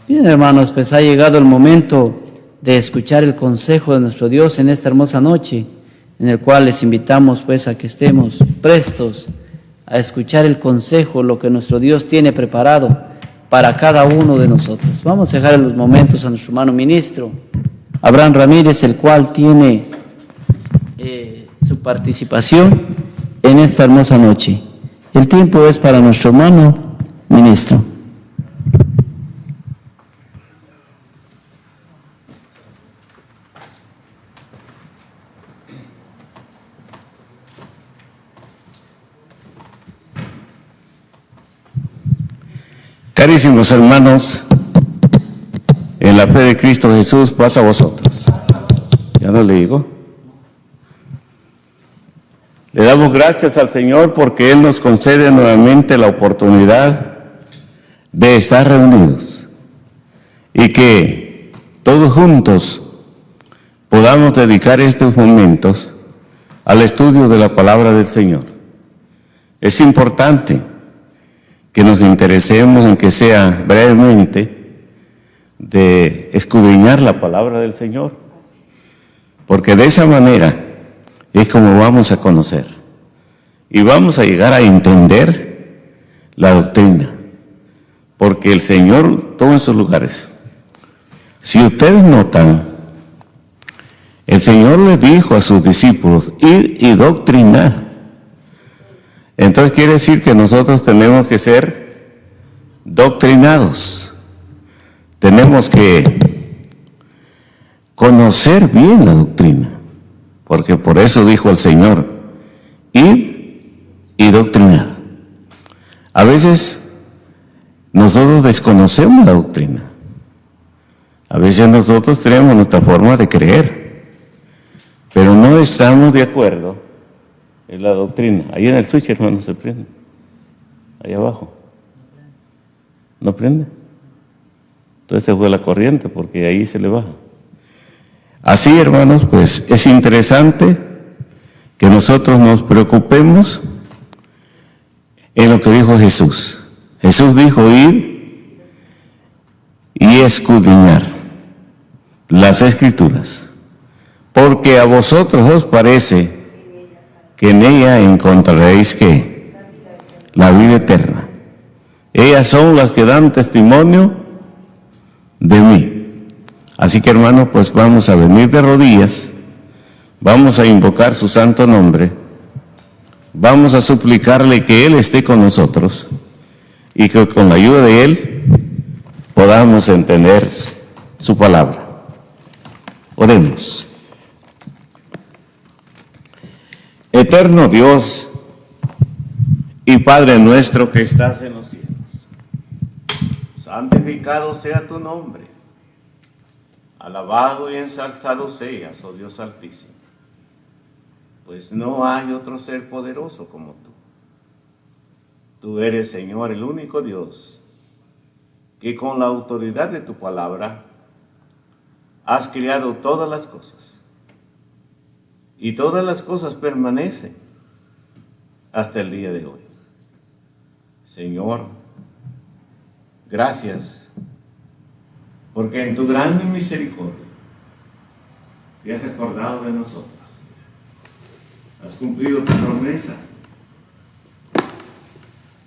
Bien, hermanos, pues ha llegado el momento de escuchar el consejo de nuestro Dios en esta hermosa noche, en el cual les invitamos pues a que estemos prestos a escuchar el consejo, lo que nuestro Dios tiene preparado para cada uno de nosotros. Vamos a dejar en los momentos a nuestro hermano ministro, Abraham Ramírez, el cual tiene su participación en esta hermosa noche. El tiempo es para nuestro hermano ministro. Carísimos hermanos, en la fe de Cristo Jesús, paz a vosotros. Ya no le digo. Le damos gracias al Señor porque Él nos concede nuevamente la oportunidad de estar reunidos y que todos juntos podamos dedicar estos momentos al estudio de la palabra del Señor. Es importante que nos interesemos en que sea brevemente de escudriñar la palabra del Señor, porque de esa manera es como vamos a conocer y vamos a llegar a entender la doctrina, porque el Señor toma en sus lugares. Si ustedes notan, el Señor le dijo a sus discípulos, ir y doctrinar. Entonces quiere decir que nosotros tenemos que ser doctrinados. Tenemos que conocer bien la doctrina, porque por eso dijo el Señor, ir y doctrinar. A veces nosotros desconocemos la doctrina. A veces nosotros tenemos nuestra forma de creer, pero no estamos de acuerdo en la doctrina. Ahí en el switch, hermano, se prende. Ahí abajo. ¿No prende? Entonces se fue la corriente porque ahí se le baja. Así, hermanos, pues es interesante que nosotros nos preocupemos en lo que dijo Jesús. Jesús dijo ir y escudriñar las Escrituras, porque a vosotros os parece que en ella encontraréis ¿qué? La vida eterna. Ellas son las que dan testimonio de mí. Así que, hermanos, pues vamos a venir de rodillas, vamos a invocar su santo nombre, vamos a suplicarle que Él esté con nosotros y que con la ayuda de Él podamos entender su palabra. Oremos. Eterno Dios y Padre nuestro que estás en los cielos, santificado sea tu nombre, alabado y ensalzado seas, oh Dios altísimo, pues no hay otro ser poderoso como tú. Tú eres, Señor, el único Dios que con la autoridad de tu palabra has creado todas las cosas. Y todas las cosas permanecen hasta el día de hoy. Señor, gracias, porque en tu grande misericordia te has acordado de nosotros. Has cumplido tu promesa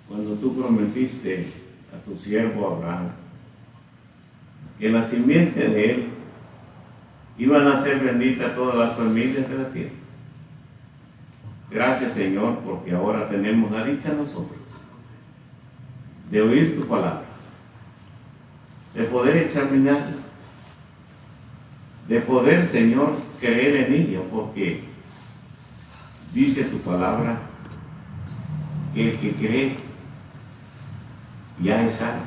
cuando tú prometiste a tu siervo Abraham que en la simiente de él iban a ser benditas todas las familias de la tierra. Gracias, Señor, porque ahora tenemos la dicha nosotros de oír tu palabra, de poder examinarla, de poder, Señor, creer en ella, porque dice tu palabra que el que cree ya es salvo,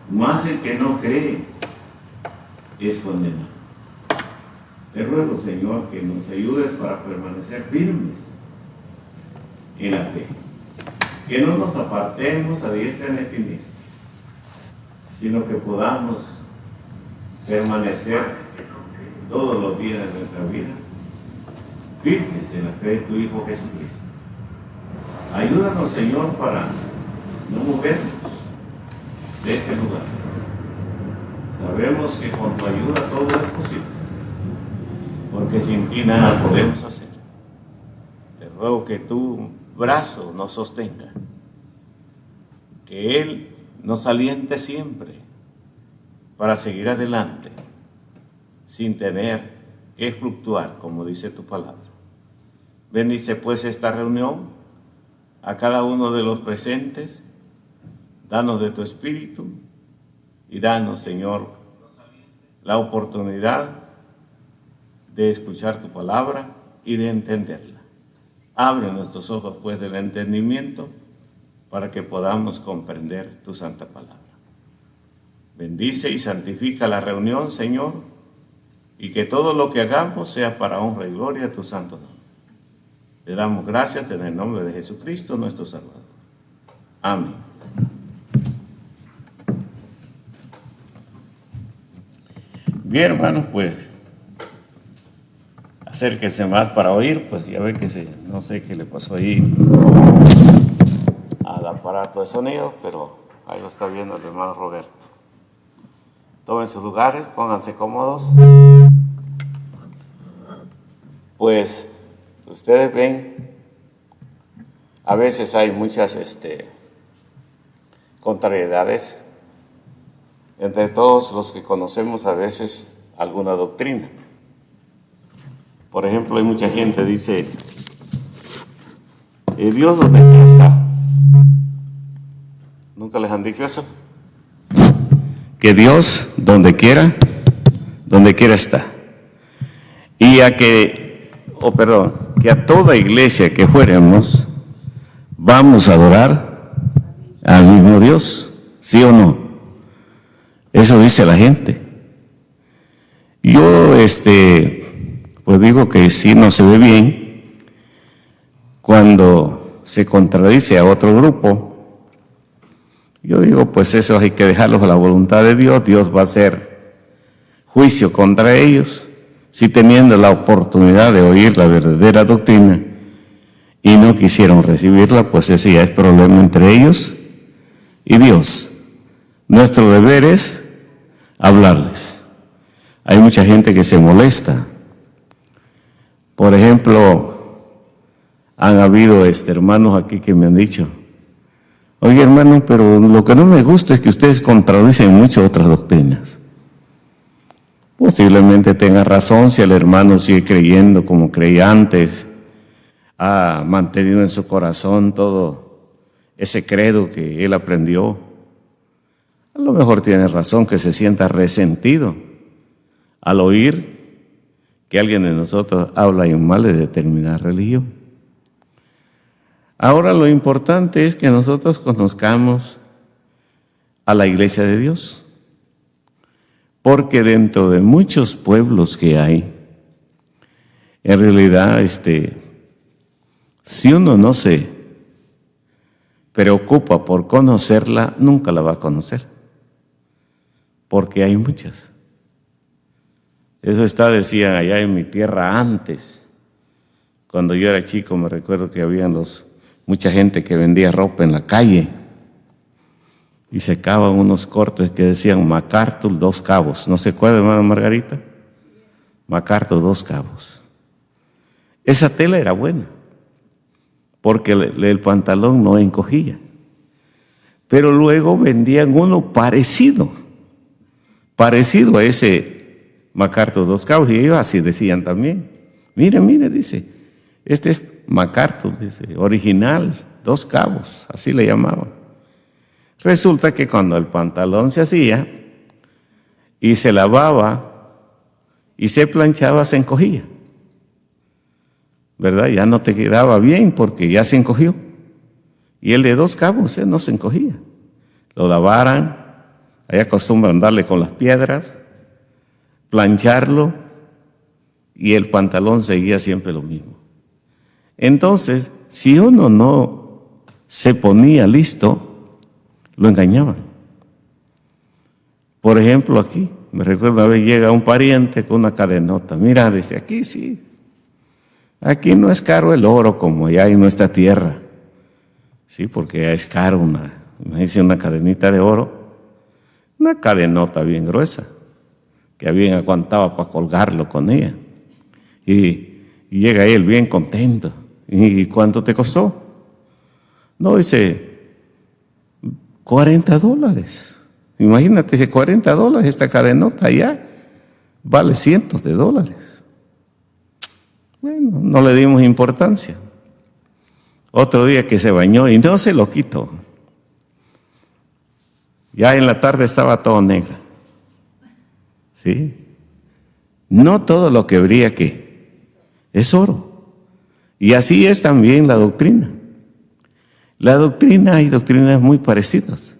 más el que no cree es condenado. Te ruego, Señor, que nos ayudes para permanecer firmes en la fe, que no nos apartemos a diestra ni a siniestra, sino que podamos permanecer todos los días de nuestra vida firmes en la fe de tu Hijo Jesucristo. Ayúdanos, Señor, para no movernos de este lugar, sabemos que con tu ayuda todo es posible, porque sin ti nada podemos hacer. Te ruego que tu brazo nos sostenga, que Él nos aliente siempre para seguir adelante, sin tener que fluctuar, como dice tu palabra. Bendice pues esta reunión, a cada uno de los presentes, danos de tu Espíritu y danos, Señor, la oportunidad de escuchar tu palabra y de entenderla. Abre nuestros ojos pues del entendimiento para que podamos comprender tu santa palabra. Bendice y santifica la reunión, Señor, y que todo lo que hagamos sea para honra y gloria a tu santo nombre. Te damos gracias en el nombre de Jesucristo, nuestro Salvador. Amén. Bien, hermanos, pues acérquense más para oír, pues ya ven que no sé qué le pasó ahí al aparato de sonido, pero ahí lo está viendo el hermano Roberto. Tomen sus lugares, pónganse cómodos. Pues ustedes ven, a veces hay muchas contrariedades entre todos los que conocemos a veces alguna doctrina. Por ejemplo, hay mucha gente que dice, ¿el Dios dónde está? ¿Nunca les han dicho eso? Que Dios donde quiera está. Y que a toda iglesia que fuéramos, vamos a adorar al mismo Dios, ¿sí o no? Eso dice la gente. Yo, pues digo que sí no se ve bien cuando se contradice a otro grupo. Yo digo, pues eso hay que dejarlos a la voluntad de Dios. Dios va a hacer juicio contra ellos, si teniendo la oportunidad de oír la verdadera doctrina y no quisieron recibirla, pues ese ya es problema entre ellos y Dios. Nuestro deber es hablarles. Hay mucha gente que se molesta. Por ejemplo, han habido hermanos aquí que me han dicho, oye hermano, pero lo que no me gusta es que ustedes contradicen muchas otras doctrinas. Posiblemente tenga razón si el hermano sigue creyendo como creía antes, ha mantenido en su corazón todo ese credo que él aprendió. A lo mejor tiene razón que se sienta resentido al oír que alguien de nosotros habla en mal de determinada religión. Ahora lo importante es que nosotros conozcamos a la iglesia de Dios, porque dentro de muchos pueblos que hay, en realidad, si uno no se preocupa por conocerla, nunca la va a conocer, porque hay muchas. Eso decían allá en mi tierra antes. Cuando yo era chico me recuerdo que había mucha gente que vendía ropa en la calle y sacaban unos cortes que decían MacArthur 2 cabos. ¿No se acuerda, hermana Margarita? MacArthur 2 cabos. Esa tela era buena porque el pantalón no encogía. Pero luego vendían uno parecido a ese MacArthur 2 cabos, y ellos así decían también. Mire, dice, este es MacArthur, dice, original, 2 cabos, así le llamaban. Resulta que cuando el pantalón se hacía y se lavaba y se planchaba, se encogía, ¿verdad? Ya no te quedaba bien porque ya se encogió. Y el de 2 cabos no se encogía. Lo lavaran, ahí acostumbran darle con las piedras, plancharlo, y el pantalón seguía siempre lo mismo. Entonces, si uno no se ponía listo, lo engañaban. Por ejemplo, aquí, me recuerdo una vez llega un pariente con una cadenota. Mira, dice, aquí sí, aquí no es caro el oro como allá en nuestra tierra. Sí, porque es caro me dice una cadenita de oro, una cadenota bien gruesa. que habían aguantado para colgarlo con ella. Y llega él bien contento. ¿Y cuánto te costó? No, dice, $40. Imagínate, ese $40, esta cadenota allá vale cientos de dólares. Bueno, no le dimos importancia. Otro día que se bañó y no se lo quitó. Ya en la tarde estaba todo negro. ¿Sí? No todo lo que brilla aquí es oro. Y así es también la doctrina. Hay doctrinas muy parecidas.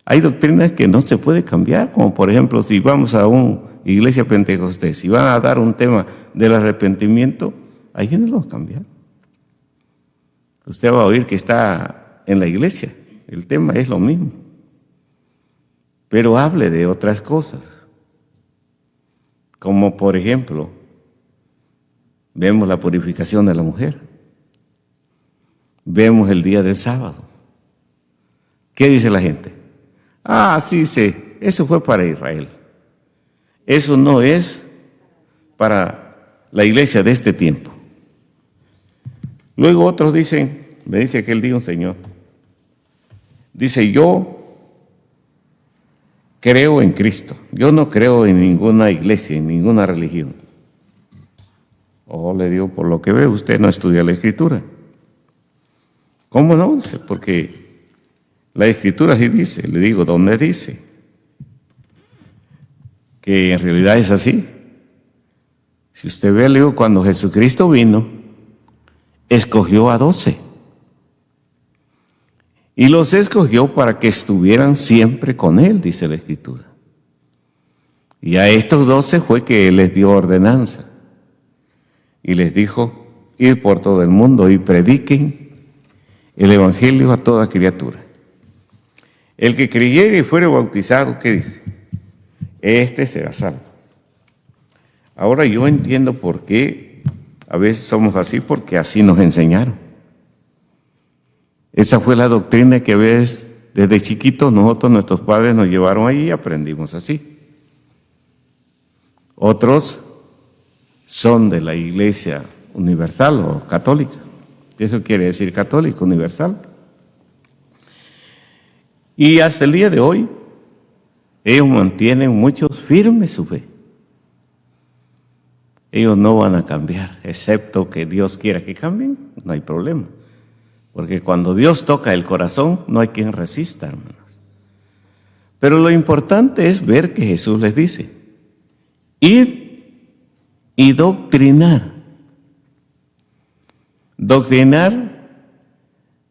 Hay doctrinas que no se puede cambiar, como por ejemplo, si vamos a una iglesia pentecostés, si van a dar un tema del arrepentimiento, ahí no lo va a cambiar. Usted va a oír que está en la iglesia, el tema es lo mismo. Pero hable de otras cosas. Como por ejemplo, vemos la purificación de la mujer. Vemos el día del sábado. ¿Qué dice la gente? Sí, eso fue para Israel. Eso no es para la iglesia de este tiempo. Luego otros dicen, me dice aquel día un señor, dice, yo creo en Cristo, yo no creo en ninguna iglesia, en ninguna religión. Le digo, por lo que veo, usted no estudia la Escritura. ¿Cómo no? Dice, porque la Escritura sí dice. Le digo, ¿dónde dice? Que en realidad es así. Si usted ve, le digo, cuando Jesucristo vino, escogió a 12. Y los escogió para que estuvieran siempre con Él, dice la Escritura. Y a estos 12 fue que Él les dio ordenanza. Y les dijo, ir por todo el mundo y prediquen el Evangelio a toda criatura. El que creyere y fuere bautizado, ¿qué dice? Este será salvo. Ahora yo entiendo por qué a veces somos así, porque así nos enseñaron. Esa fue la doctrina que a veces desde chiquitos nuestros padres nos llevaron ahí y aprendimos así. Otros son de la iglesia universal o católica. Eso quiere decir católico, universal. Y hasta el día de hoy, ellos mantienen muchos firmes su fe. Ellos no van a cambiar, excepto que Dios quiera que cambien, no hay problema. Porque cuando Dios toca el corazón, no hay quien resista, hermanos. Pero lo importante es ver que Jesús les dice, id y doctrinar. Doctrinar,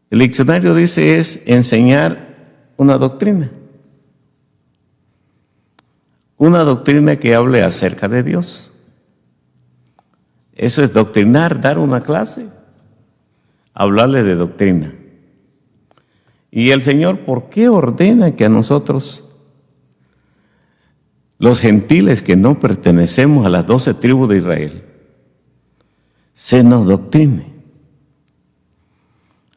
el diccionario dice, es enseñar una doctrina. Una doctrina que hable acerca de Dios. Eso es doctrinar, dar una clase, hablarle de doctrina. Y el Señor, ¿por qué ordena que a nosotros, los gentiles que no pertenecemos a las 12 tribus de Israel, se nos doctrine?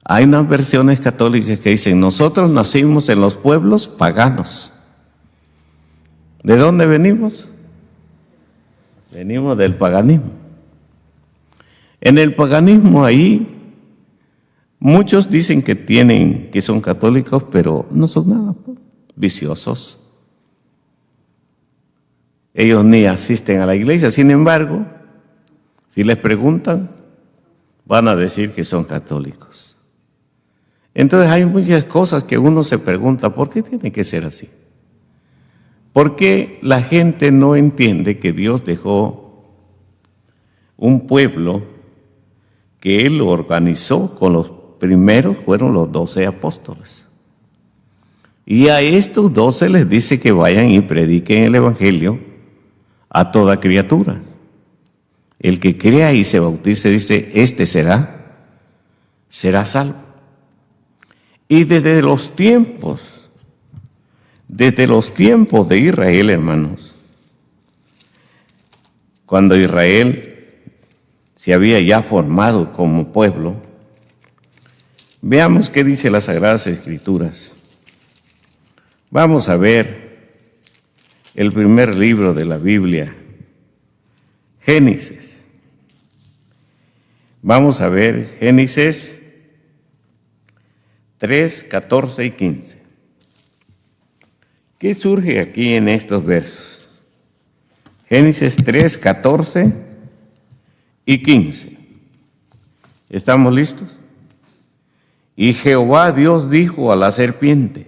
Hay unas versiones católicas que dicen, nosotros nacimos en los pueblos paganos. ¿De dónde venimos? Venimos del paganismo. En el paganismo ahí, muchos dicen que son católicos, pero no son nada, viciosos. Ellos ni asisten a la iglesia, sin embargo, si les preguntan, van a decir que son católicos. Entonces hay muchas cosas que uno se pregunta, ¿por qué tiene que ser así? ¿Por qué la gente no entiende que Dios dejó un pueblo que Él organizó con los primeros, fueron los 12 apóstoles? Y a estos 12 les dice que vayan y prediquen el Evangelio a toda criatura. El que crea y se bautice, dice, este será salvo. Y desde los tiempos de Israel, hermanos, cuando Israel se había ya formado como pueblo, veamos qué dice las Sagradas Escrituras. Vamos a ver el primer libro de la Biblia, Génesis. Vamos a ver Génesis 3, 14 y 15. ¿Qué surge aquí en estos versos? Génesis 3, 14 y 15. ¿Estamos listos? Y Jehová Dios dijo a la serpiente: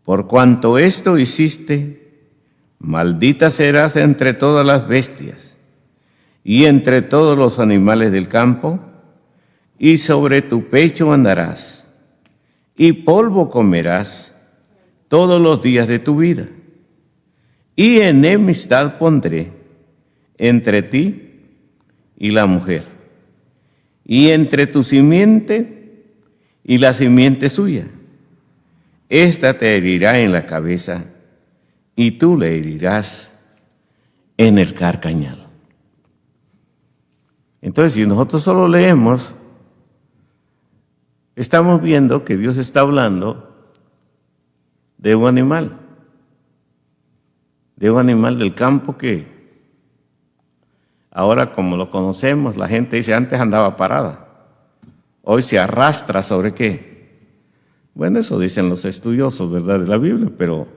por cuanto esto hiciste, maldita serás entre todas las bestias y entre todos los animales del campo, y sobre tu pecho andarás, y polvo comerás todos los días de tu vida. Y enemistad pondré entre ti y la mujer, y entre tu simiente y la simiente suya. Esta te herirá en la cabeza, y tú le herirás en el carcañal. Entonces, si nosotros solo leemos, estamos viendo que Dios está hablando de un animal del campo que ahora, como lo conocemos, la gente dice antes andaba parada, hoy se arrastra sobre qué. Bueno, eso dicen los estudiosos, ¿verdad?, de la Biblia, pero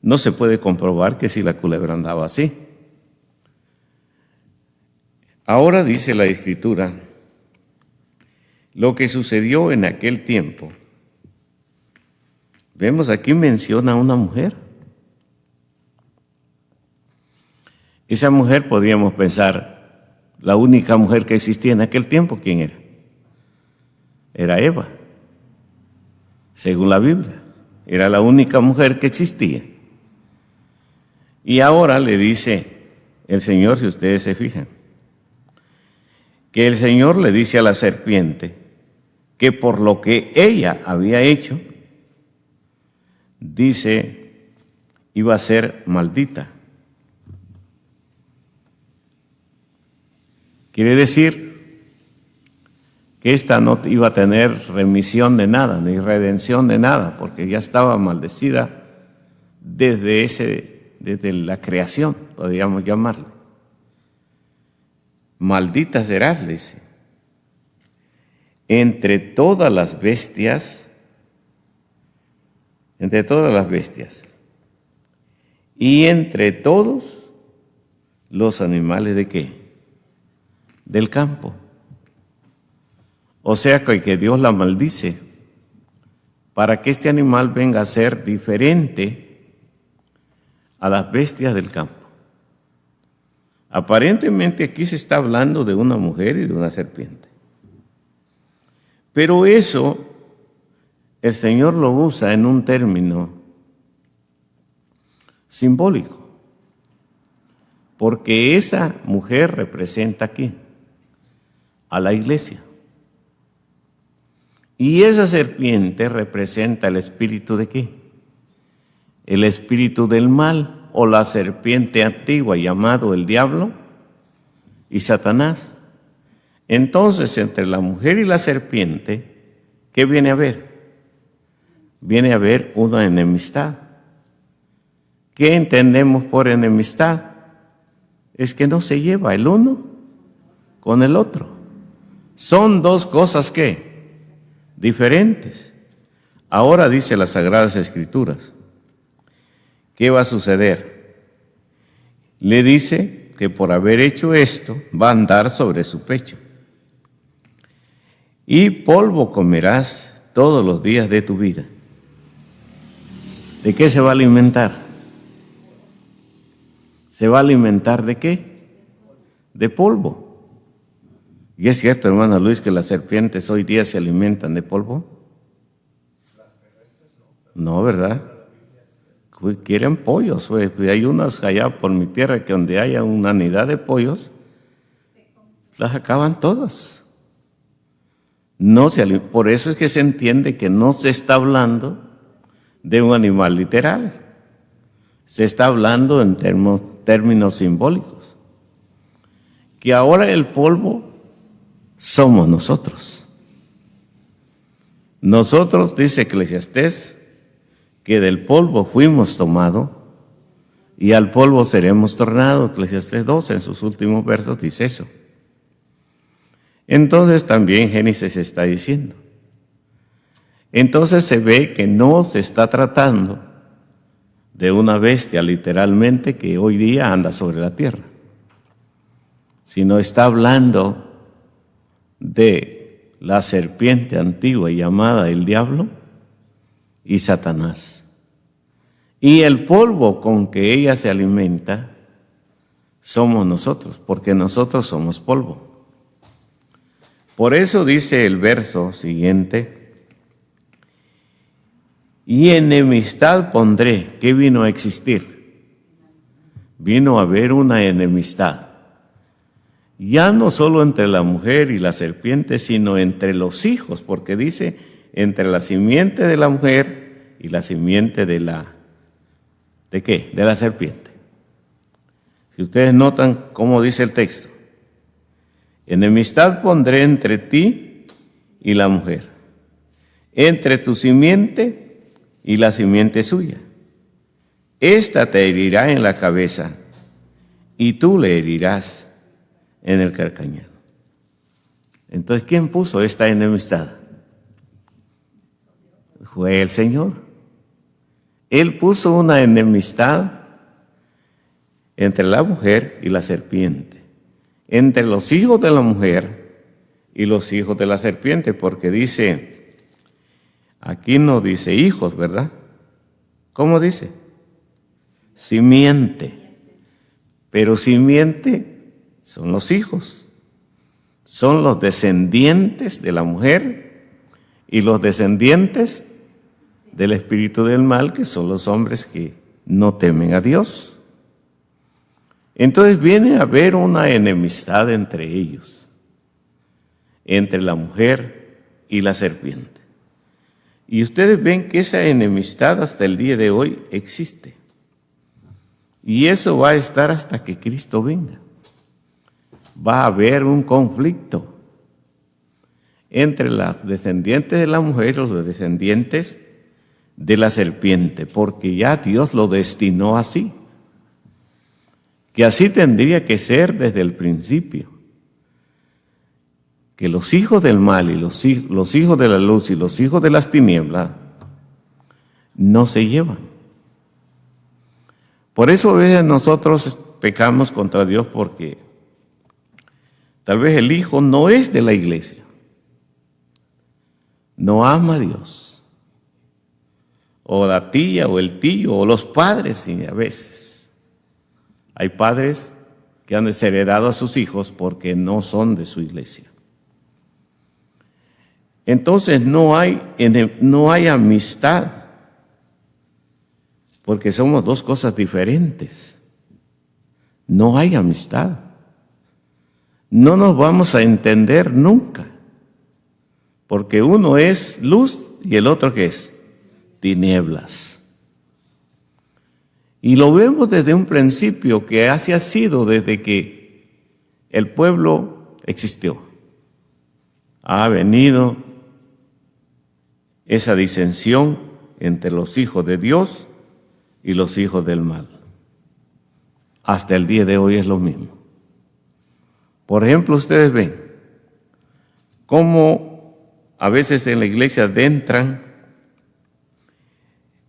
no se puede comprobar que si la culebra andaba así. Ahora dice la Escritura lo que sucedió en aquel tiempo. Vemos aquí menciona a una mujer. Esa mujer, podríamos pensar, la única mujer que existía en aquel tiempo, ¿quién era? Era Eva, según la Biblia. Era la única mujer que existía. Y ahora le dice el Señor, si ustedes se fijan, que el Señor le dice a la serpiente que por lo que ella había hecho, dice, iba a ser maldita. Quiere decir que esta no iba a tener remisión de nada, ni redención de nada, porque ya estaba maldecida desde la creación, podríamos llamarlo. Maldita serás, le dice, entre todas las bestias, y entre todos los animales ¿de qué? Del campo. O sea que Dios la maldice para que este animal venga a ser diferente a las bestias del campo. Aparentemente aquí se está hablando de una mujer y de una serpiente. Pero eso el Señor lo usa en un término simbólico, porque esa mujer representa aquí a la iglesia. Y esa serpiente representa el espíritu ¿de qué? El espíritu del mal, o la serpiente antigua llamado el diablo y Satanás. Entonces, entre la mujer y la serpiente, ¿qué viene a haber? Viene a haber una enemistad. ¿Qué entendemos por enemistad? Es que no se lleva el uno con el otro. Son dos cosas ¿qué? Diferentes. Ahora dice las Sagradas Escrituras, ¿qué va a suceder? Le dice que por haber hecho esto va a andar sobre su pecho. Y polvo comerás todos los días de tu vida. ¿De qué se va a alimentar? ¿Se va a alimentar de qué? De polvo. ¿Y es cierto, hermano Luis, que las serpientes hoy día se alimentan de polvo? No, ¿verdad? Quieren pollos, hay unas allá por mi tierra que donde haya una nidad de pollos, las acaban todas. Por eso es que se entiende que no se está hablando de un animal literal, se está hablando en términos simbólicos, que ahora el polvo somos nosotros. Nosotros, dice Eclesiastés, que del polvo fuimos tomados y al polvo seremos tornados. Eclesiastés 12 en sus últimos versos dice eso. Entonces también Génesis está diciendo. Entonces se ve que no se está tratando de una bestia literalmente que hoy día anda sobre la tierra, sino está hablando de la serpiente antigua llamada el diablo y Satanás. Y el polvo con que ella se alimenta somos nosotros, porque nosotros somos polvo. Por eso dice el verso siguiente, y enemistad pondré. ¿Qué vino a existir? Vino a haber una enemistad. Ya no solo entre la mujer y la serpiente, sino entre los hijos, porque dice, entre la simiente de la mujer y la simiente de la... ¿De qué? De la serpiente. Si ustedes notan cómo dice el texto, enemistad pondré entre ti y la mujer, entre tu simiente y la simiente suya. Esta te herirá en la cabeza y tú le herirás en el calcañar. Entonces, ¿quién puso esta enemistad? Fue el Señor. Él puso una enemistad entre la mujer y la serpiente, entre los hijos de la mujer y los hijos de la serpiente, porque dice, aquí no dice hijos, ¿verdad? ¿Cómo dice? Simiente. Pero simiente son los hijos, son los descendientes de la mujer y los descendientes del espíritu del mal, que son los hombres que no temen a Dios. Entonces viene a haber una enemistad entre ellos, entre la mujer y la serpiente. Y ustedes ven que esa enemistad hasta el día de hoy existe. Y eso va a estar hasta que Cristo venga. Va a haber un conflicto entre los descendientes de la mujer y los descendientes de la serpiente, porque ya Dios lo destinó así, que así tendría que ser desde el principio, que los hijos del mal y los hijos de la luz y los hijos de las tinieblas no se llevan. Por eso a veces nosotros pecamos contra Dios, porque tal vez el hijo no es de la iglesia, no ama a Dios, o la tía o el tío o los padres, y a veces hay padres que han desheredado a sus hijos porque no son de su iglesia. Entonces no hay amistad, porque somos dos cosas diferentes. No hay amistad. No nos vamos a entender nunca, porque uno es luz y el otro ¿qué es? Tinieblas. Y lo vemos desde un principio, que así ha sido desde que el pueblo existió. Ha venido esa disensión entre los hijos de Dios y los hijos del mal. Hasta el día de hoy es lo mismo. Por ejemplo, ustedes ven cómo a veces en la iglesia adentran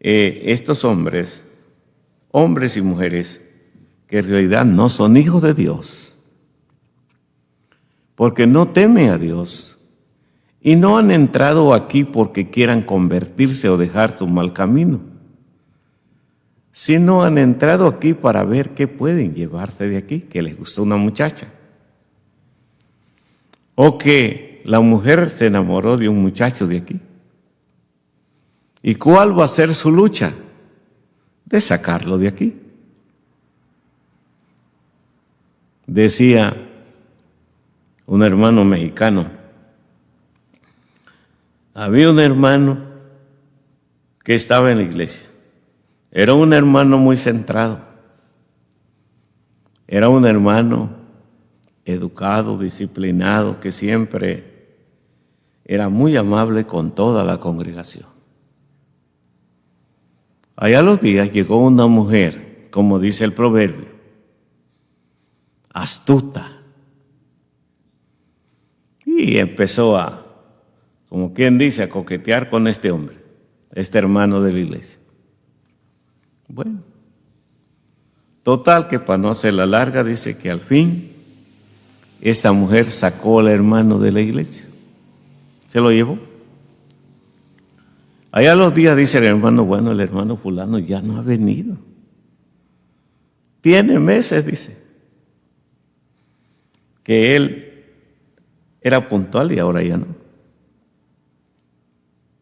estos hombres y mujeres que en realidad no son hijos de Dios, porque no temen a Dios y no han entrado aquí porque quieran convertirse o dejar su mal camino, sino han entrado aquí para ver qué pueden llevarse de aquí, que les gustó una muchacha, o que la mujer se enamoró de un muchacho de aquí. ¿Y cuál va a ser su lucha? De sacarlo de aquí. Decía un hermano mexicano, había un hermano que estaba en la iglesia. Era un hermano muy centrado. Era un hermano educado, disciplinado, que siempre era muy amable con toda la congregación. Allá a los días llegó una mujer como dice el proverbio, astuta. Y empezó a, como quien dice, a coquetear con este hombre, este hermano de la iglesia. Bueno, total que para no hacer la larga, dice que al fin esta mujer sacó al hermano de la iglesia, se lo llevó. Allá a los días dice el hermano, bueno, el hermano fulano ya no ha venido. Tiene meses, dice, que él era puntual y ahora ya no.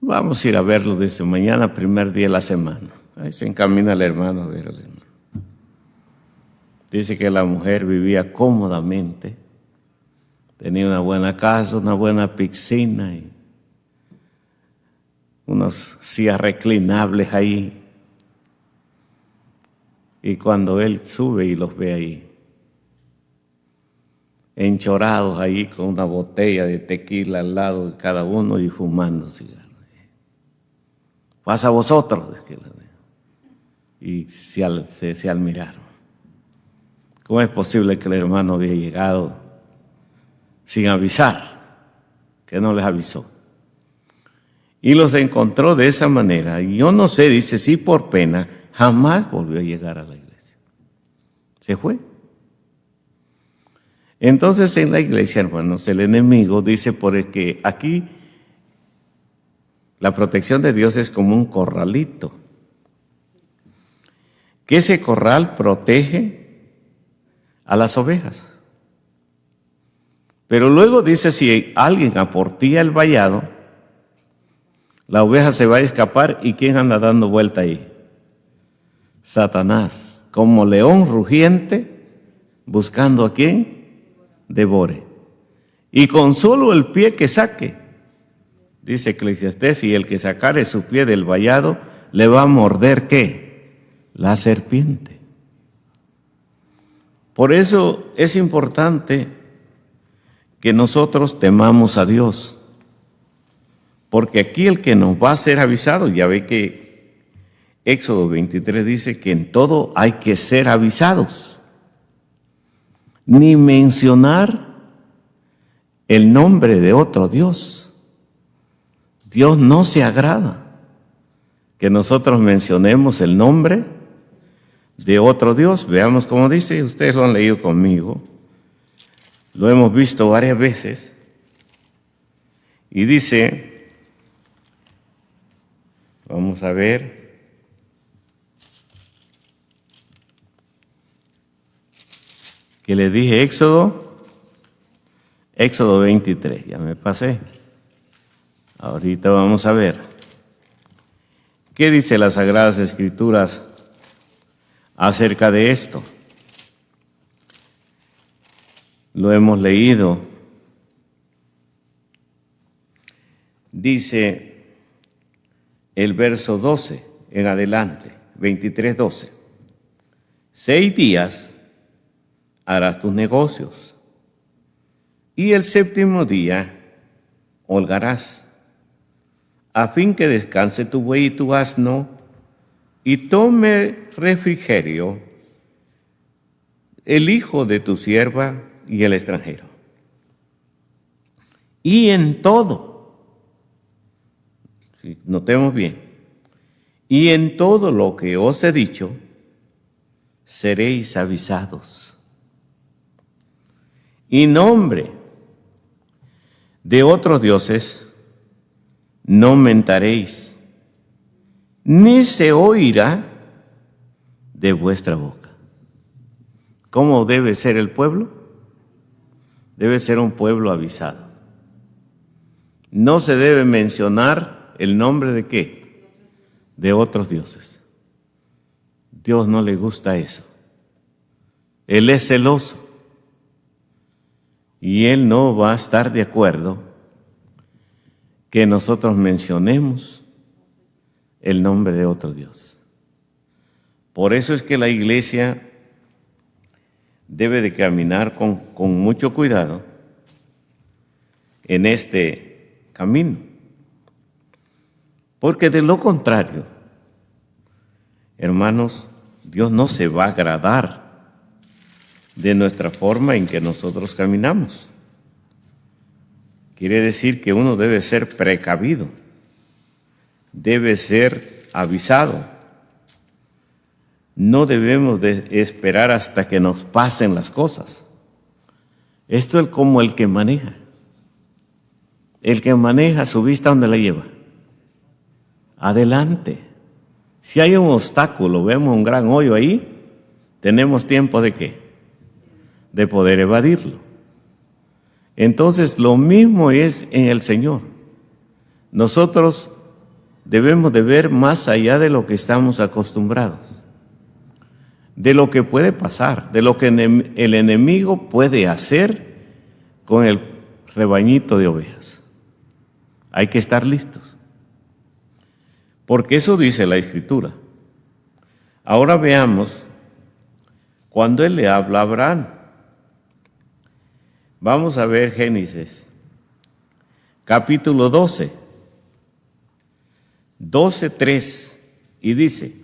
Vamos a ir a verlo, dice, mañana, primer día de la semana. Ahí se encamina el hermano a ver al hermano. Dice que la mujer vivía cómodamente, tenía una buena casa, una buena piscina y unos sillas reclinables ahí. Y cuando él sube y los ve ahí, enchorados ahí con una botella de tequila al lado de cada uno y fumando cigarros. Pasa a vosotros, y se admiraron. ¿Cómo es posible que el hermano había llegado sin avisar? Que no les avisó. Y los encontró de esa manera. Y yo no sé, dice, sí por pena, jamás volvió a llegar a la iglesia. Se fue. Entonces en la iglesia, hermanos, el enemigo dice porque aquí la protección de Dios es como un corralito. Que ese corral protege a las ovejas. Pero luego dice, si alguien aportía el vallado, la oveja se va a escapar. ¿Y quién anda dando vuelta ahí? Satanás, como león rugiente, buscando a quién devore. Y con solo el pie que saque, dice Eclesiastés, y el que sacare su pie del vallado, le va a morder ¿qué? La serpiente. Por eso es importante que nosotros temamos a Dios. Porque aquí el que nos va a ser avisado, ya ve que Éxodo 23 dice que en todo hay que ser avisados. Ni mencionar el nombre de otro Dios. Dios no se agrada que nosotros mencionemos el nombre de otro Dios. Veamos cómo dice, ustedes lo han leído conmigo, lo hemos visto varias veces, y dice, vamos a ver, que le dije Éxodo 23, ya me pasé. Ahorita vamos a ver qué dice las Sagradas Escrituras acerca de esto. Lo hemos leído. Dice el verso 12 en adelante, 23:12. 6 días harás tus negocios y el séptimo día holgarás, a fin que descanse tu buey y tu asno, y tome refrigerio el hijo de tu sierva y el extranjero. Y en todo, notemos bien, y en todo lo que os he dicho, seréis avisados. Y nombre de otros dioses no mentaréis, ni se oirá de vuestra boca. ¿Cómo debe ser el pueblo? Debe ser un pueblo avisado. No se debe mencionar el nombre de ¿qué? De otros dioses. Dios no le gusta eso. Él es celoso. Y Él no va a estar de acuerdo que nosotros mencionemos el nombre de otro Dios. Por eso es que la iglesia debe de caminar con mucho cuidado en este camino. Porque de lo contrario, hermanos, Dios no se va a agradar de nuestra forma en que nosotros caminamos. Quiere decir que uno debe ser precavido, debe ser avisado. No debemos de esperar hasta que nos pasen las cosas. Esto es como el que maneja. El que maneja su vista, ¿dónde la lleva? Adelante. Si hay un obstáculo, vemos un gran hoyo ahí, tenemos tiempo ¿de qué? De poder evadirlo. Entonces, lo mismo es en el Señor. Nosotros debemos de ver más allá de lo que estamos acostumbrados, de lo que puede pasar, de lo que el enemigo puede hacer con el rebañito de ovejas. Hay que estar listos, porque eso dice la Escritura. Ahora veamos cuando Él le habla a Abraham. Vamos a ver Génesis, capítulo 12, 12:3, y dice,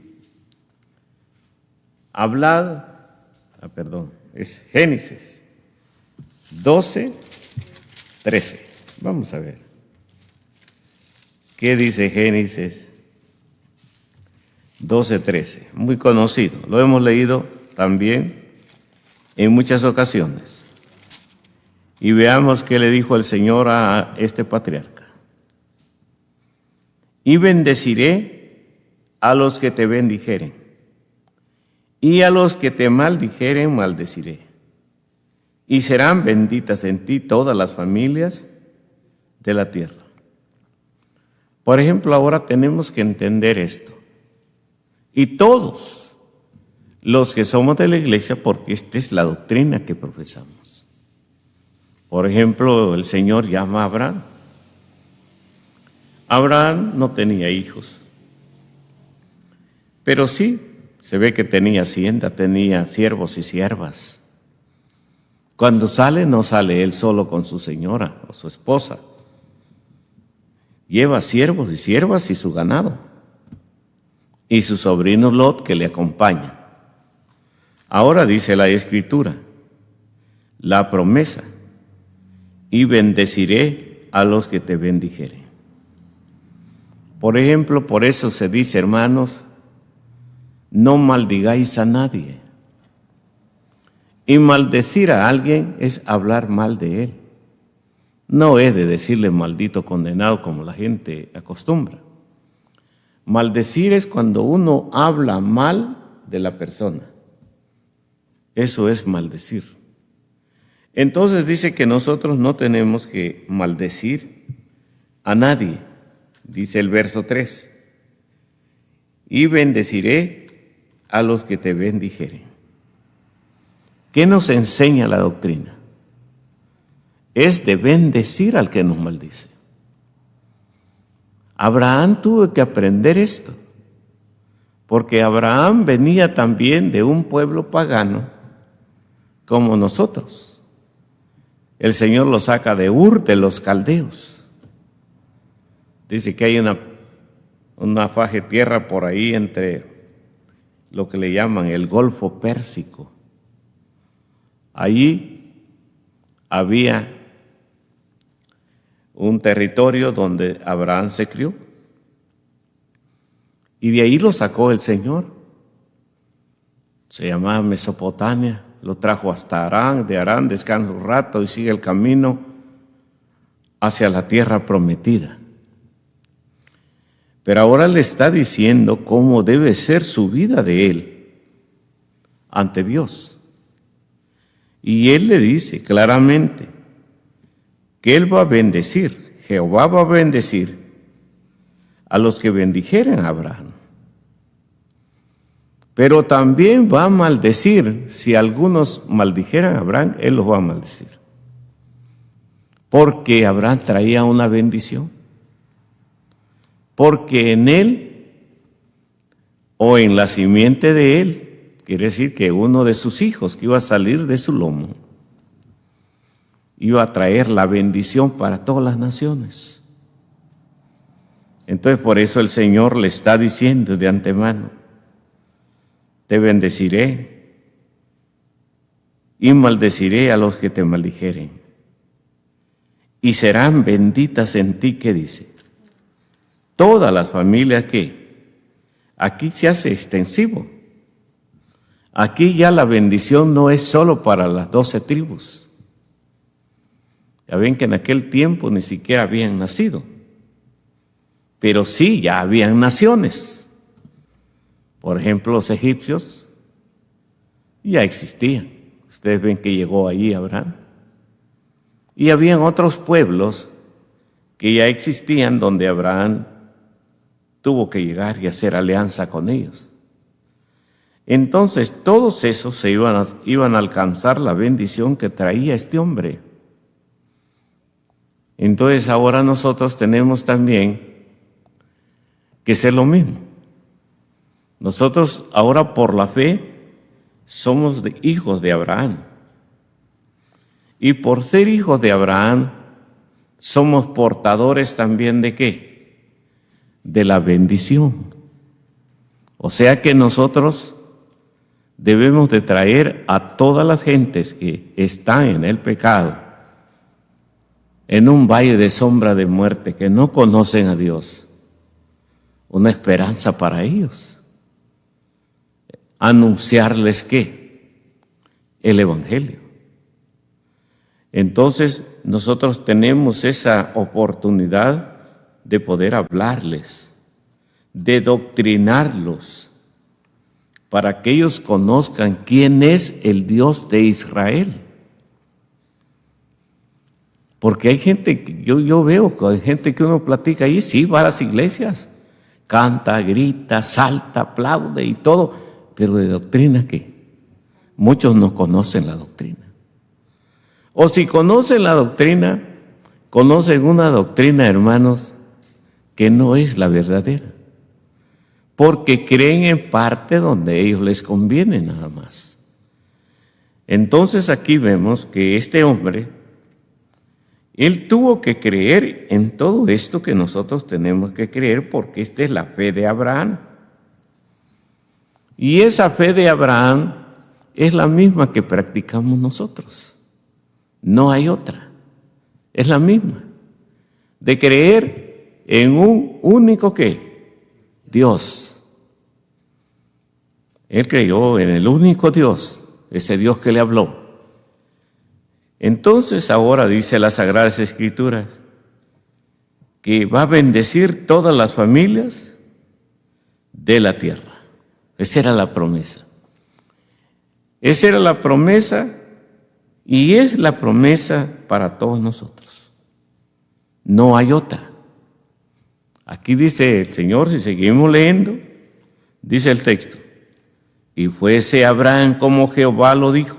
es Génesis 12:13. Vamos a ver. ¿Qué dice Génesis 12:13? Muy conocido, lo hemos leído también en muchas ocasiones. Y veamos qué le dijo el Señor a este patriarca. Y bendeciré a los que te bendijeren, y a los que te maldijeren maldeciré. Y serán benditas en ti todas las familias de la tierra. Por ejemplo, ahora tenemos que entender esto. Y todos los que somos de la iglesia, porque esta es la doctrina que profesamos. Por ejemplo, el Señor llama a Abraham. Abraham no tenía hijos, pero sí se ve que tenía hacienda, tenía siervos y siervas. Cuando sale, no sale él solo con su señora o su esposa. Lleva siervos y siervas y su ganado, y su sobrino Lot que le acompaña. Ahora dice la Escritura, la promesa, y bendeciré a los que te bendijeren. Por ejemplo, por eso se dice, hermanos, no maldigáis a nadie. Y maldecir a alguien es hablar mal de él. No es de decirle maldito, condenado, como la gente acostumbra. Maldecir es cuando uno habla mal de la persona. Eso es maldecir. Entonces dice que nosotros no tenemos que maldecir a nadie. Dice el verso 3. Y bendeciré a los que te bendijeren. ¿Qué nos enseña la doctrina? Es de bendecir al que nos maldice. Abraham tuvo que aprender esto, porque Abraham venía también de un pueblo pagano como nosotros. El Señor lo saca de Ur, de los caldeos. Dice que hay una faja de tierra por ahí entre lo que le llaman el Golfo Pérsico. Allí había un territorio donde Abraham se crió. Y de ahí lo sacó el Señor. Se llamaba Mesopotamia. Lo trajo hasta Harán, de Harán descansa un rato y sigue el camino hacia la tierra prometida. Pero ahora le está diciendo cómo debe ser su vida de él ante Dios. Y él le dice claramente que él va a bendecir, Jehová va a bendecir a los que bendijeren a Abraham. Pero también va a maldecir, si algunos maldijeran a Abraham, él los va a maldecir. Porque Abraham traía una bendición. Porque en él, o en la simiente de él, quiere decir que uno de sus hijos que iba a salir de su lomo, iba a traer la bendición para todas las naciones. Entonces por eso el Señor le está diciendo de antemano, te bendeciré y maldeciré a los que te maldijeren. Y serán benditas en ti, ¿qué dice? Todas las familias que aquí se hace extensivo. Aquí ya la bendición no es solo para las 12 tribus. Ya ven que en aquel tiempo ni siquiera habían nacido. Pero sí, ya habían naciones. Por ejemplo, los egipcios ya existían. Ustedes ven que llegó allí Abraham. Y habían otros pueblos que ya existían donde Abraham tuvo que llegar y hacer alianza con ellos. Entonces todos esos se iban a alcanzar la bendición que traía este hombre. Entonces ahora nosotros tenemos también que ser lo mismo. Nosotros ahora por la fe somos hijos de Abraham. Y por ser hijos de Abraham somos portadores también ¿de qué? De la bendición. O sea que nosotros debemos de traer a todas las gentes que están en el pecado, en un valle de sombra de muerte, que no conocen a Dios, una esperanza para ellos. Anunciarles ¿qué? El Evangelio. Entonces nosotros tenemos esa oportunidad de poder hablarles, de doctrinarlos, para que ellos conozcan quién es el Dios de Israel. Porque hay gente, yo veo que hay gente que uno platica ahí, sí, va a las iglesias, canta, grita, salta, aplaude y todo, pero de doctrina ¿qué? Muchos no conocen la doctrina. O si conocen la doctrina, conocen una doctrina, hermanos, que no es la verdadera. Porque creen en parte donde a ellos les conviene nada más. Entonces aquí vemos que este hombre, él tuvo que creer en todo esto que nosotros tenemos que creer, porque esta es la fe de Abraham. Y esa fe de Abraham es la misma que practicamos nosotros. No hay otra. Es la misma. De creer en un único ¿qué? Dios. Él creyó en el único Dios, ese Dios que le habló. Entonces ahora dice las Sagradas Escrituras que va a bendecir todas las familias de la tierra. Esa era la promesa. Esa era la promesa y es la promesa para todos nosotros. No hay otra. Aquí dice el Señor, si seguimos leyendo, dice el texto: y fuese Abraham como Jehová lo dijo,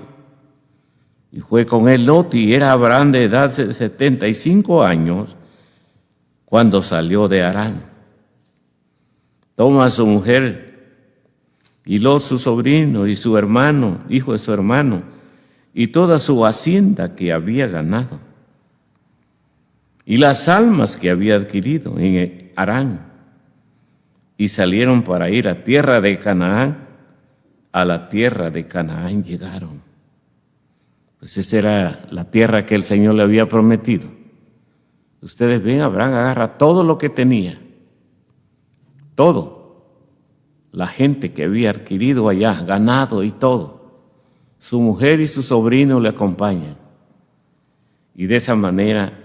y fue con él Lot, y era Abraham de edad de 75 años cuando salió de Harán. Toma a su mujer y Lot su sobrino y su hermano, hijo de su hermano, y toda su hacienda que había ganado, y las almas que había adquirido en Harán, y salieron para ir a tierra de Canaán. A la tierra de Canaán llegaron. Pues esa era la tierra que el Señor le había prometido. Ustedes ven, Abraham agarra todo lo que tenía, todo, la gente que había adquirido allá, ganado y todo. Su mujer y su sobrino le acompañan. Y de esa manera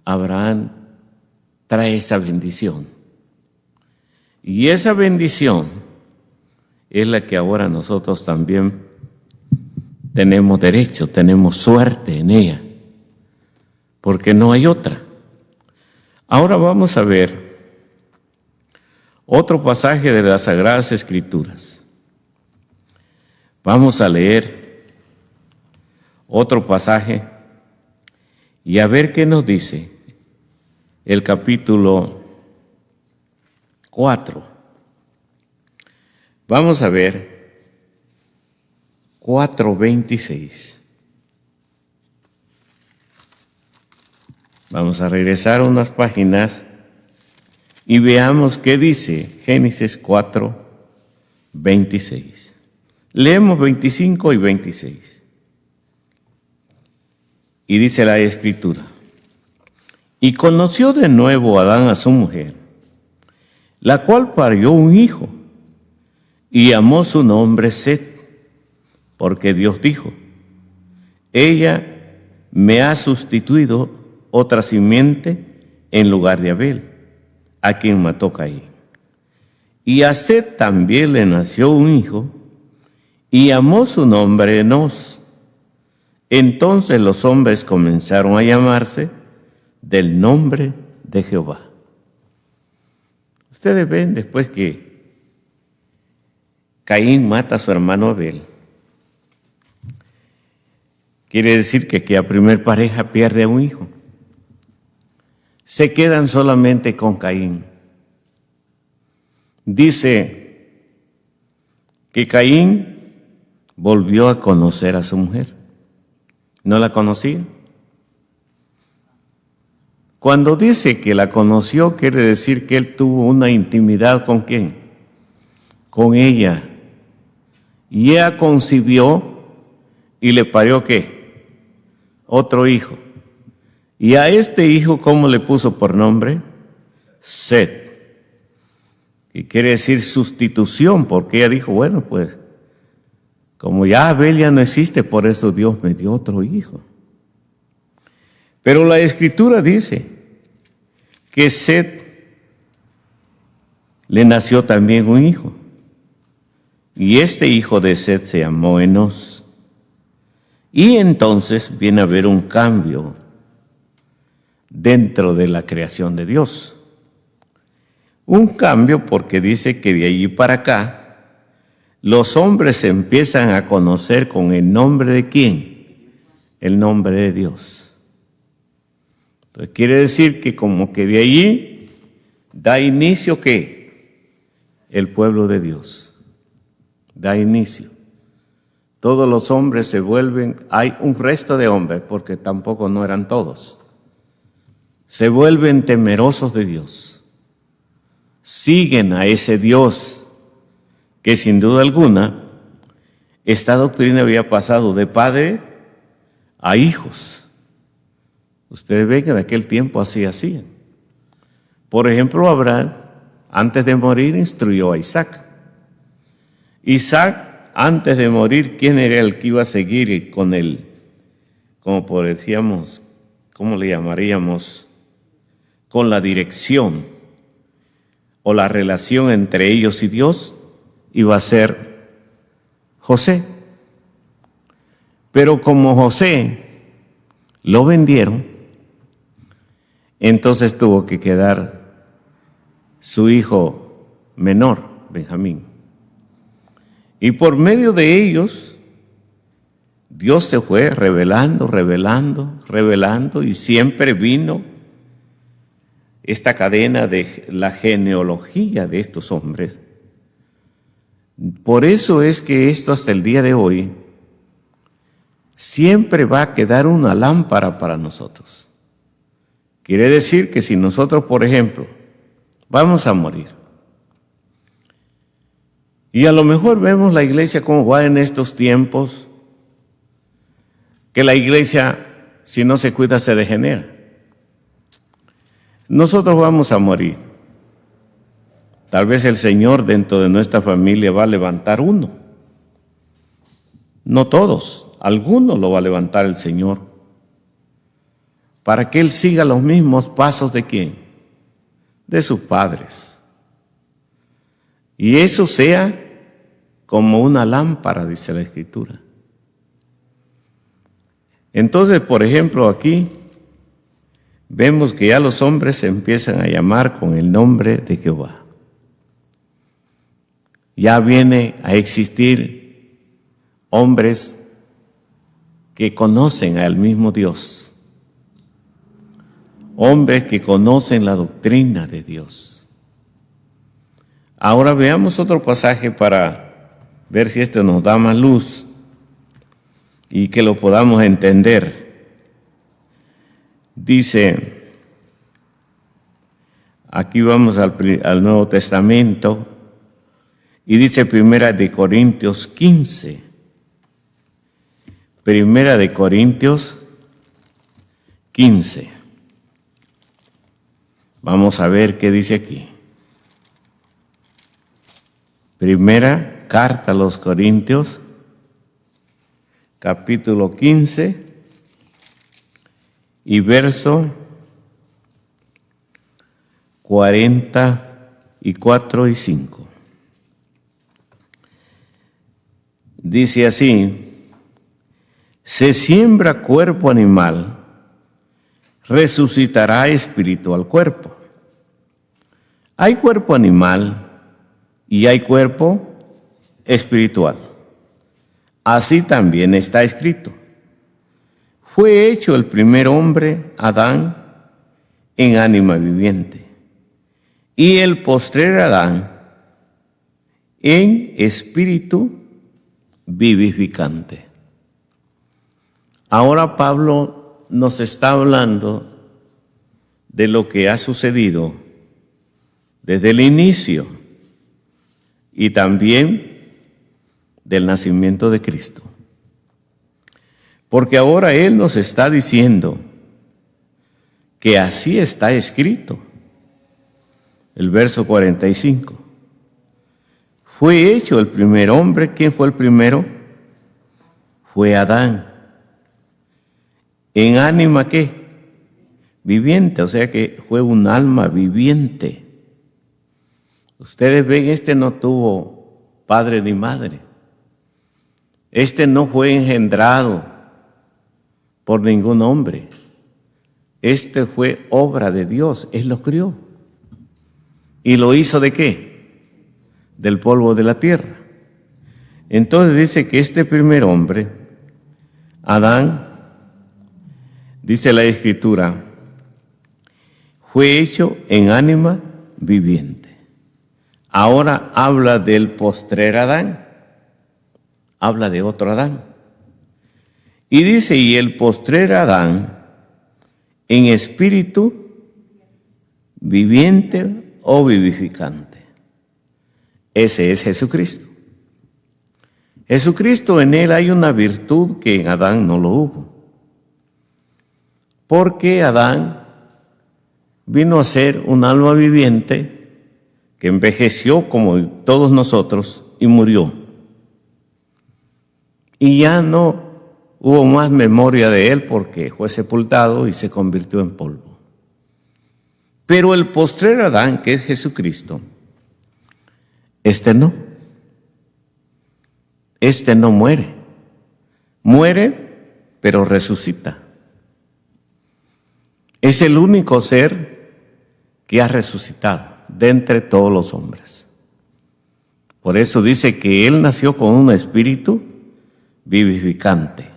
Abraham trae esa bendición. Y esa bendición es la que ahora nosotros también tenemos derecho, tenemos suerte en ella, porque no hay otra. Ahora vamos a ver otro pasaje de las Sagradas Escrituras. Vamos a leer otro pasaje y a ver qué nos dice el capítulo 4. Vamos a ver 4:26. Vamos a regresar unas páginas y veamos qué dice Génesis 4:26. Leemos 25 y 26. Y dice la Escritura: y conoció de nuevo Adán a su mujer, la cual parió un hijo, y llamó su nombre Set, porque Dios dijo: ella me ha sustituido otra simiente en lugar de Abel, a quien mató Caín. Y a Set también le nació un hijo, y llamó su nombre Enos. Entonces los hombres comenzaron a llamarse del nombre de Jehová. Ustedes ven después que Caín mata a su hermano Abel. Quiere decir que aquella primer pareja pierde a un hijo. Se quedan solamente con Caín. Dice que Caín volvió a conocer a su mujer. ¿No la conocía? Cuando dice que la conoció, quiere decir que él tuvo una intimidad ¿con quién? Con ella. Y ella concibió y le parió ¿qué? Otro hijo. Y a este hijo, ¿cómo le puso por nombre? Set. Y quiere decir sustitución, porque ella dijo, bueno, pues, como ya Abel ya no existe, por eso Dios me dio otro hijo. Pero la Escritura dice que Set le nació también un hijo. Y este hijo de Set se llamó Enos. Y entonces viene a haber un cambio dentro de la creación de Dios. Un cambio porque dice que de allí para acá los hombres se empiezan a conocer con el nombre de ¿quién? El nombre de Dios. Entonces quiere decir que como que de allí da inicio ¿qué? El pueblo de Dios. Da inicio. Todos los hombres se vuelven, hay un resto de hombres, porque tampoco no eran todos, se vuelven temerosos de Dios. Siguen a ese Dios que sin duda alguna esta doctrina había pasado de padre a hijos. Ustedes ven que en aquel tiempo así hacían. Por ejemplo, Abraham, antes de morir, instruyó a Isaac. Isaac, antes de morir, ¿quién era el que iba a seguir con él? Como decíamos, ¿cómo le llamaríamos? Con la dirección o la relación entre ellos y Dios, iba a ser José. Pero como José lo vendieron, entonces tuvo que quedar su hijo menor, Benjamín. Y por medio de ellos, Dios se fue revelando, y siempre vino esta cadena de la genealogía de estos hombres. Por eso es que esto hasta el día de hoy siempre va a quedar una lámpara para nosotros. Quiere decir que si nosotros, por ejemplo, vamos a morir, y a lo mejor vemos la iglesia cómo va en estos tiempos, que la iglesia, si no se cuida, se degenera. Nosotros vamos a morir. Tal vez el Señor dentro de nuestra familia va a levantar uno. No todos, algunos lo va a levantar el Señor. Para que Él siga los mismos pasos de ¿quién? De sus padres. Y eso sea como una lámpara, dice la Escritura. Entonces, por ejemplo, aquí vemos que ya los hombres se empiezan a llamar con el nombre de Jehová. Ya viene a existir hombres que conocen al mismo Dios, hombres que conocen la doctrina de Dios. Ahora veamos otro pasaje para ver si este nos da más luz y que lo podamos entender. Dice, aquí vamos al Nuevo Testamento, Y dice Primera de Corintios 15. Primera de Corintios 15. Vamos a ver qué dice aquí. Primera carta a los Corintios, capítulo 15 y verso 44 y 5. Dice así: se siembra cuerpo animal, resucitará espiritual cuerpo. Hay cuerpo animal y hay cuerpo espiritual. Así también está escrito: fue hecho el primer hombre, Adán, en ánima viviente, y el postrer Adán en espíritu vivificante. Ahora Pablo nos está hablando de lo que ha sucedido desde el inicio y también del nacimiento de Cristo. Porque ahora Él nos está diciendo que así está escrito. El verso 45. Fue hecho el primer hombre. ¿Quién fue el primero? Fue Adán. ¿En ánima qué? Viviente, o sea que fue un alma viviente. Ustedes ven, este no tuvo padre ni madre. Este no fue engendrado por ningún hombre. Este fue obra de Dios. Él lo crió. ¿Y lo hizo de qué? Del polvo de la tierra. Entonces dice que este primer hombre, Adán, dice la Escritura, fue hecho en ánima viviente. Ahora habla del postrer Adán. Habla de otro Adán. Y dice, y el postrer Adán, en espíritu viviente o vivificante. Ese es Jesucristo. Jesucristo, en él hay una virtud que en Adán no lo hubo. Porque Adán vino a ser un alma viviente que envejeció como todos nosotros y murió. Y ya no hubo más memoria de él porque fue sepultado y se convirtió en polvo. Pero el postrer Adán, que es Jesucristo, este no muere. Muere, pero resucita. Es el único ser que ha resucitado de entre todos los hombres. Por eso dice que él nació con un espíritu vivificante.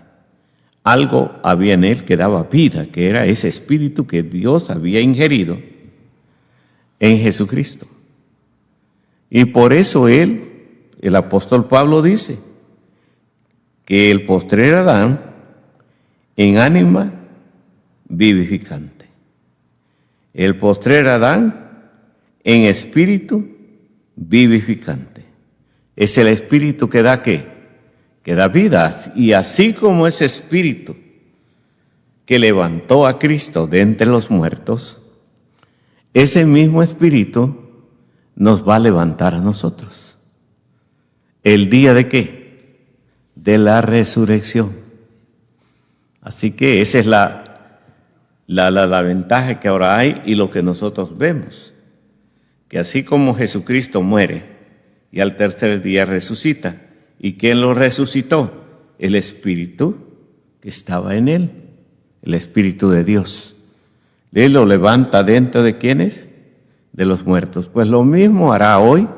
Algo había en él que daba vida, que era ese espíritu que Dios había ingerido en Jesucristo. Y por eso el apóstol Pablo dice que el postrer Adán en ánima vivificante. El postrer Adán en espíritu vivificante. Es el espíritu que da ¿qué? Que da vida. Y así como ese espíritu que levantó a Cristo de entre los muertos, ese mismo espíritu nos va a levantar a nosotros. ¿El día de qué? De la resurrección. Así que esa es la ventaja que ahora hay y lo que nosotros vemos. Que así como Jesucristo muere y al tercer día resucita. ¿Y quién lo resucitó? El Espíritu que estaba en él. El Espíritu de Dios. Él lo levanta dentro de ¿quiénes? De los muertos. Pues lo mismo hará hoy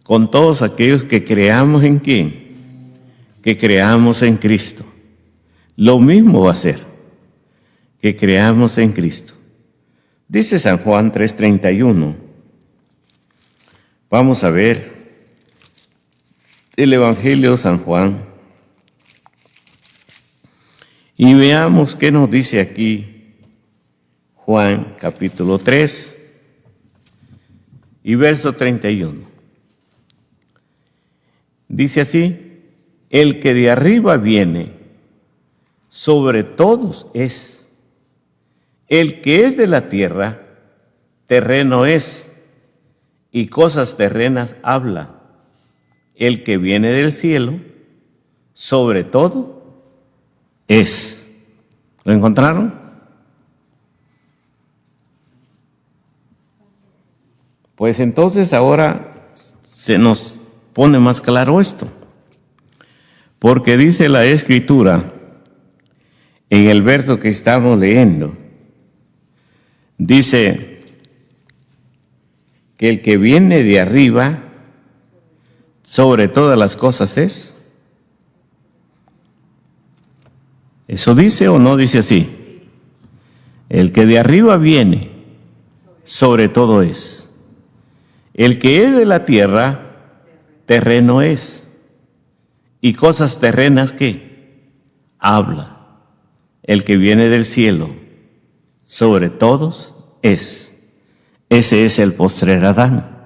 con todos aquellos que creamos en ¿quién? Que creamos en Cristo. Lo mismo va a hacer, que creamos en Cristo. Dice San Juan 3:31. Vamos a ver el Evangelio de San Juan y veamos qué nos dice aquí Juan capítulo 3 y verso 31. Dice así: el que de arriba viene, sobre todos es. El que es de la tierra, terreno es, y cosas terrenas habla. El que viene del cielo, sobre todo es. ¿Lo encontraron? Pues entonces ahora se nos pone más claro esto, porque dice la Escritura en el verso que estamos leyendo, dice que el que viene de arriba sobre todas las cosas es. ¿Eso dice o no dice así? El que de arriba viene sobre todo es. El que es de la tierra, terreno es. Y cosas terrenas, ¿qué? Habla. El que viene del cielo, sobre todos es. Ese es el postrer Adán.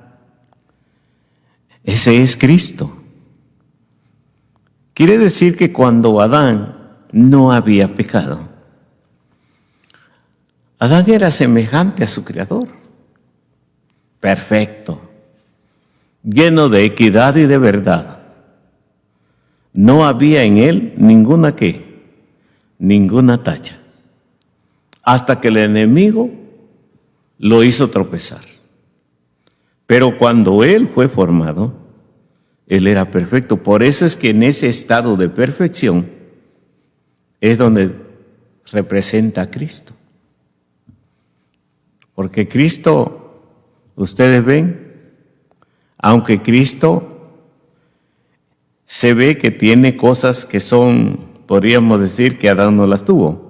Ese es Cristo. Quiere decir que cuando Adán no había pecado, Adán era semejante a su Creador, perfecto, lleno de equidad y de verdad. No había en él ninguna ¿qué? Ninguna tacha. Hasta que el enemigo lo hizo tropezar. Pero cuando él fue formado, él era perfecto. Por eso es que en ese estado de perfección es donde representa a Cristo. Porque Cristo, ustedes ven, aunque Cristo se ve que tiene cosas que son, podríamos decir que Adán no las tuvo.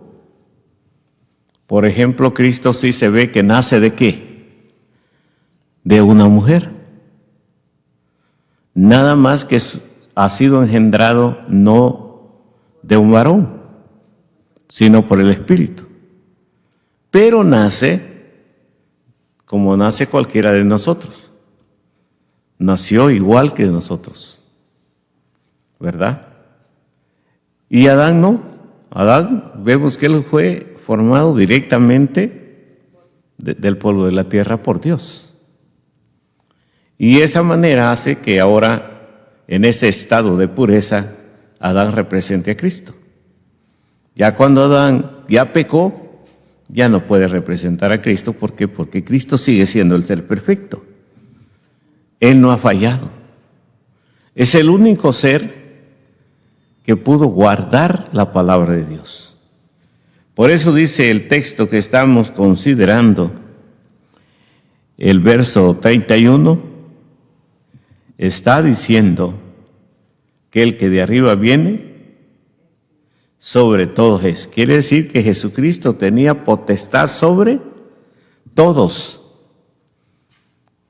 Por ejemplo, Cristo sí se ve que nace ¿de qué? De una mujer. Nada más que ha sido engendrado no de un varón, sino por el Espíritu. Pero nace como nace cualquiera de nosotros. Nació igual que nosotros, ¿verdad? Y Adán no. Adán, vemos que él fue formado directamente del polvo de la tierra por Dios. Y esa manera hace que ahora, en ese estado de pureza, Adán represente a Cristo. Ya cuando Adán ya pecó, ya no puede representar a Cristo. ¿Por qué? Porque Cristo sigue siendo el ser perfecto. Él no ha fallado. Es el único ser que pudo guardar la palabra de Dios. Por eso dice el texto que estamos considerando, el verso 31, está diciendo que el que de arriba viene, sobre todos es. Quiere decir que Jesucristo tenía potestad sobre todos,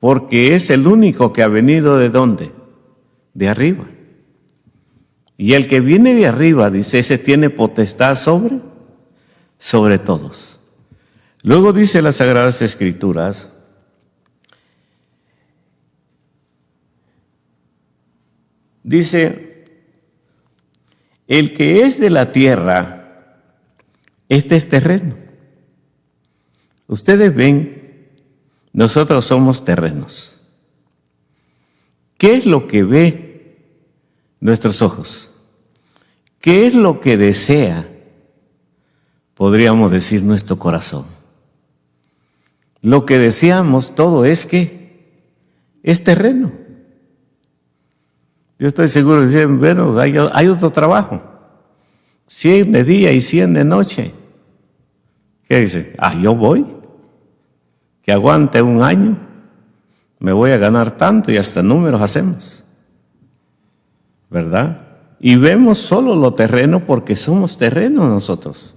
porque es el único que ha venido ¿de dónde? De arriba. Y el que viene de arriba, dice, ese tiene potestad sobre todos. Luego dice las Sagradas Escrituras, dice, el que es de la tierra, este es terreno. Ustedes ven, nosotros somos terrenos. ¿Qué es lo que ve nuestros ojos? ¿Qué es lo que desea, podríamos decir, nuestro corazón? Lo que deseamos todo es que es terreno. Yo estoy seguro que dicen, bueno, hay otro trabajo, 100 de día y 100 de noche. ¿Qué dice? Yo voy, que aguante un año, me voy a ganar tanto y hasta números hacemos, ¿verdad? Y vemos solo lo terreno porque somos terrenos nosotros.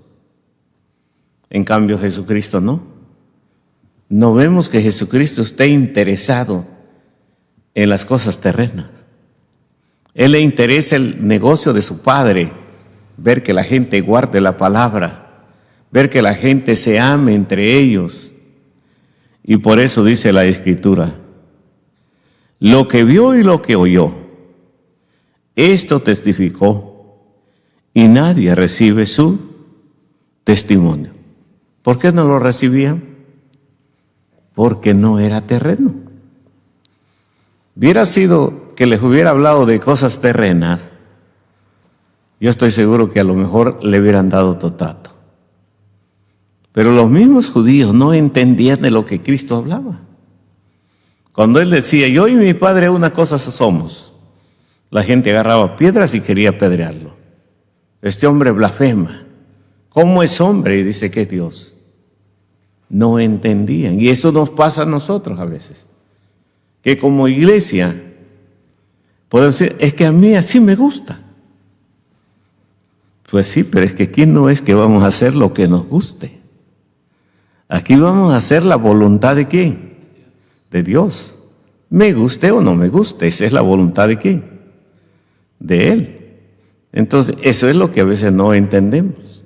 En cambio Jesucristo no. No vemos que Jesucristo esté interesado en las cosas terrenas. Él le interesa el negocio de su Padre, ver que la gente guarde la palabra, ver que la gente se ame entre ellos. Y por eso dice la Escritura, lo que vio y lo que oyó, esto testificó y nadie recibe su testimonio. ¿Por qué no lo recibían? Porque no era terreno. Hubiera sido que les hubiera hablado de cosas terrenas, yo estoy seguro que a lo mejor le hubieran dado otro trato. Pero los mismos judíos no entendían de lo que Cristo hablaba. Cuando Él decía, yo y mi Padre una cosa somos, la gente agarraba piedras y quería apedrearlo. Este hombre blasfema. ¿Cómo es hombre? Y dice que es Dios. No entendían. Y eso nos pasa a nosotros a veces. Que como iglesia, podemos decir, es que a mí así me gusta. Pues sí, pero es que aquí no es que vamos a hacer lo que nos guste. Aquí vamos a hacer la voluntad de ¿quién? De Dios. Me guste o no me guste, esa es la voluntad de ¿quién? De Él. Entonces, eso es lo que a veces no entendemos.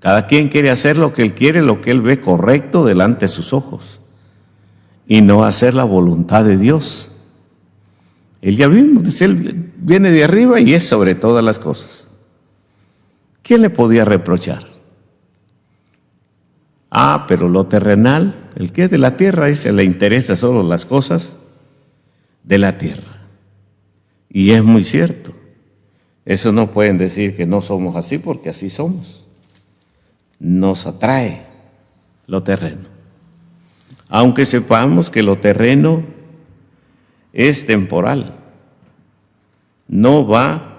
Cada quien quiere hacer lo que él quiere, lo que él ve correcto delante de sus ojos, y no hacer la voluntad de Dios. Él ya vimos, dice, Él viene de arriba y es sobre todas las cosas. ¿Quién le podía reprochar? Pero lo terrenal, el que es de la tierra, ese le interesa solo las cosas de la tierra. Y es muy cierto. Eso no pueden decir que no somos así, porque así somos. Nos atrae lo terreno. Aunque sepamos que lo terreno es temporal. No va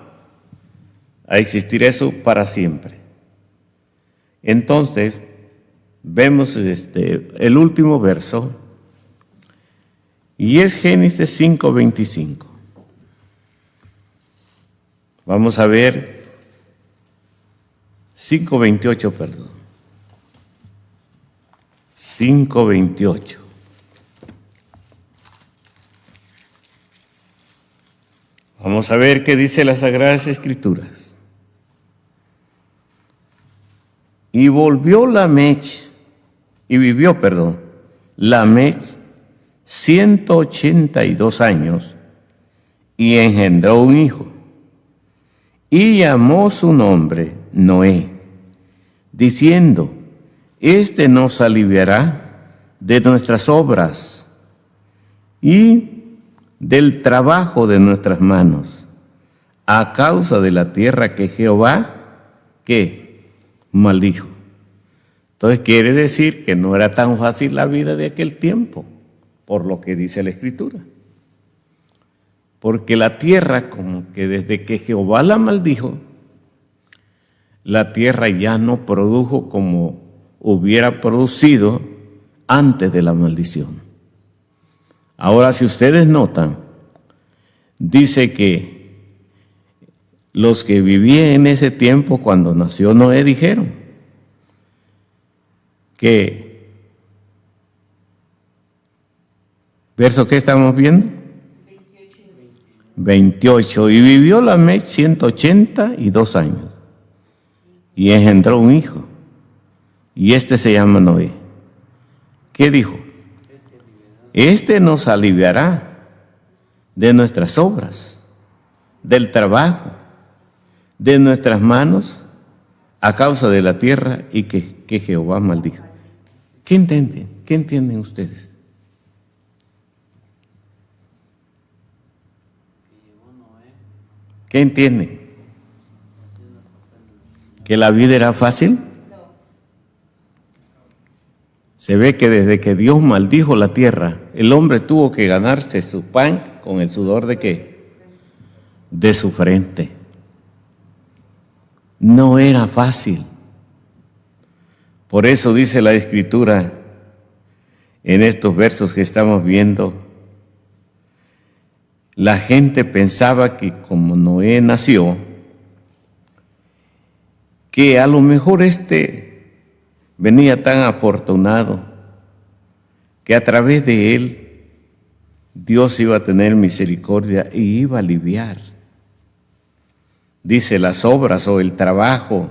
a existir eso para siempre. Entonces, vemos el último verso, y es Génesis 5:25. Vamos a ver 5:28, perdón. 5:28. Vamos a ver qué dice las Sagradas Escrituras. Y volvió Lamech, Lamech 182 años y engendró un hijo. Y llamó su nombre Noé, diciendo, este nos aliviará de nuestras obras y del trabajo de nuestras manos, a causa de la tierra que Jehová, ¿qué? Maldijo. Entonces quiere decir que no era tan fácil la vida de aquel tiempo, por lo que dice la Escritura. Porque la tierra, como que desde que Jehová la maldijo, la tierra ya no produjo como hubiera producido antes de la maldición. Ahora, si ustedes notan, dice que los que vivían en ese tiempo cuando nació Noé dijeron que, ¿verso qué estamos viendo? 28. Y vivió Lamech 182 años y engendró un hijo, y este se llama Noé. ¿Qué dijo? Este nos aliviará de nuestras obras, del trabajo, de nuestras manos, a causa de la tierra y que Jehová maldijo. ¿Qué entienden? ¿Qué entienden ustedes? ¿Qué entienden? ¿Que la vida era fácil? Se ve que desde que Dios maldijo la tierra, el hombre tuvo que ganarse su pan con el sudor de ¿qué? De su frente. No era fácil. Por eso dice la Escritura en estos versos que estamos viendo, la gente pensaba que como Noé nació, que a lo mejor venía tan afortunado que a través de él Dios iba a tener misericordia y iba a aliviar. Dice, las obras o el trabajo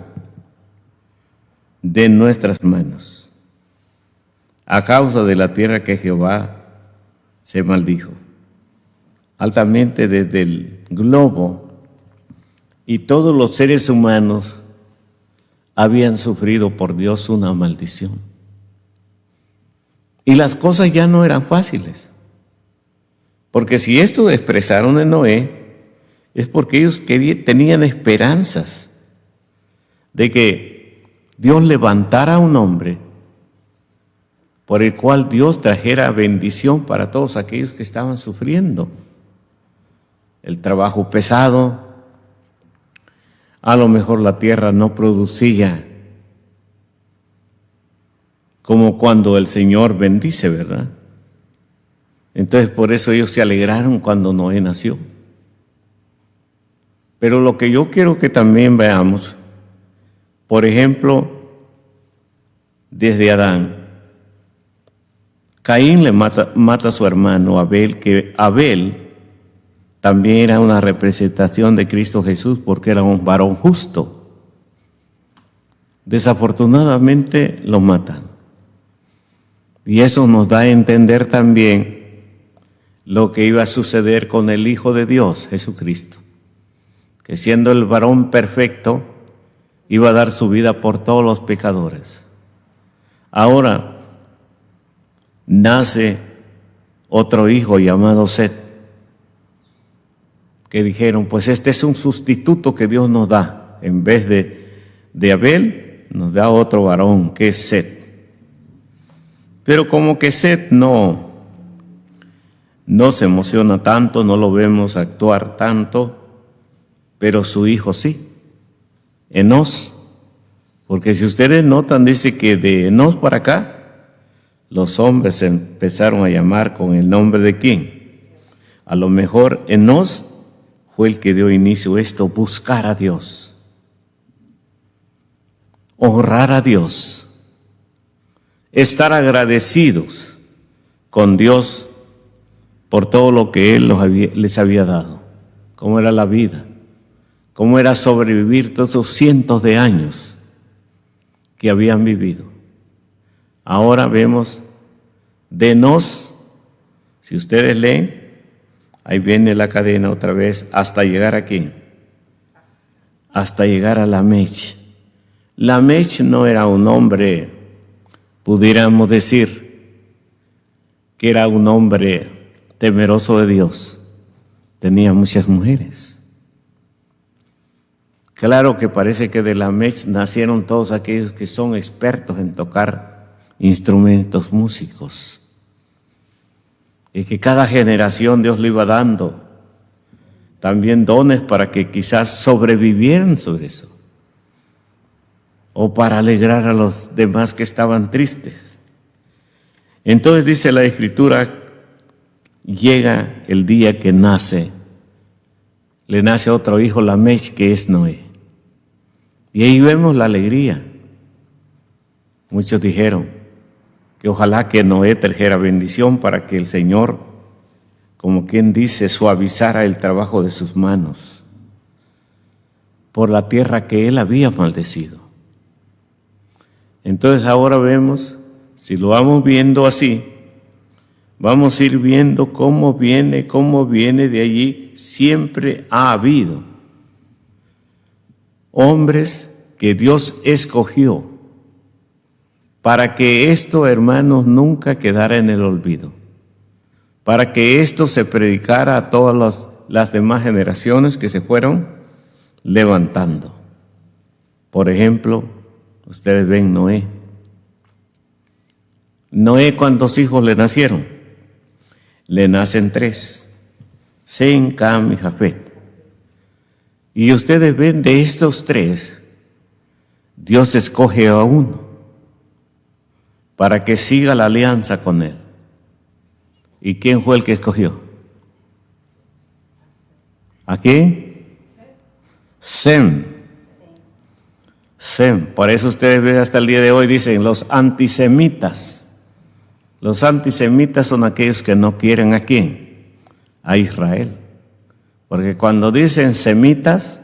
de nuestras manos, a causa de la tierra que Jehová se maldijo. Altamente desde el globo y todos los seres humanos habían sufrido por Dios una maldición. Y las cosas ya no eran fáciles. Porque si esto expresaron en Noé, es porque ellos tenían esperanzas de que Dios levantara a un hombre por el cual Dios trajera bendición para todos aquellos que estaban sufriendo el trabajo pesado. A lo mejor la tierra no producía como cuando el Señor bendice, ¿verdad? Entonces por eso ellos se alegraron cuando Noé nació. Pero lo que yo quiero que también veamos, por ejemplo, desde Adán, Caín le mata a su hermano Abel, que Abel también era una representación de Cristo Jesús porque era un varón justo. Desafortunadamente lo matan. Y eso nos da a entender también lo que iba a suceder con el Hijo de Dios, Jesucristo, que siendo el varón perfecto, iba a dar su vida por todos los pecadores. Ahora nace otro hijo llamado Set, que dijeron, pues este es un sustituto que Dios nos da. En vez de Abel, nos da otro varón, que es Set. Pero como que Set no se emociona tanto, no lo vemos actuar tanto, pero su hijo sí, Enós. Porque si ustedes notan, dice que de Enós para acá, los hombres se empezaron a llamar con el nombre de ¿quién? A lo mejor Enós fue el que dio inicio a esto, buscar a Dios, honrar a Dios, estar agradecidos con Dios por todo lo que Él les había dado, cómo era la vida, cómo era sobrevivir todos esos cientos de años que habían vivido. Ahora vemos de Enós, si ustedes leen, ahí viene la cadena otra vez, hasta llegar a ¿quién? Hasta llegar a Lamech. Lamech no era un hombre, pudiéramos decir, que era un hombre temeroso de Dios. Tenía muchas mujeres. Claro que parece que de Lamech nacieron todos aquellos que son expertos en tocar instrumentos músicos. Y que cada generación Dios le iba dando también dones para que quizás sobrevivieran sobre eso, o para alegrar a los demás que estaban tristes. Entonces dice la Escritura, llega el día que le nace otro hijo, Lamech, que es Noé. Y ahí vemos la alegría. Muchos dijeron que ojalá que Noé trajera bendición para que el Señor, como quien dice, suavizara el trabajo de sus manos por la tierra que él había maldecido. Entonces ahora vemos, si lo vamos viendo así, vamos a ir viendo cómo viene de allí. Siempre ha habido hombres que Dios escogió para que esto, hermanos, nunca quedara en el olvido, para que esto se predicara a todas las demás generaciones que se fueron levantando. Por ejemplo, ustedes ven Noé. Noé, ¿cuántos hijos le nacieron? Le nacen 3, Sem, Cam y Jafet. Y ustedes ven, de estos 3, Dios escoge a uno para que siga la alianza con él. ¿Y quién fue el que escogió? ¿A quién? Sem. Por eso ustedes ven hasta el día de hoy, dicen los antisemitas. Los antisemitas son aquellos que no quieren ¿a quién? A Israel. Porque cuando dicen semitas,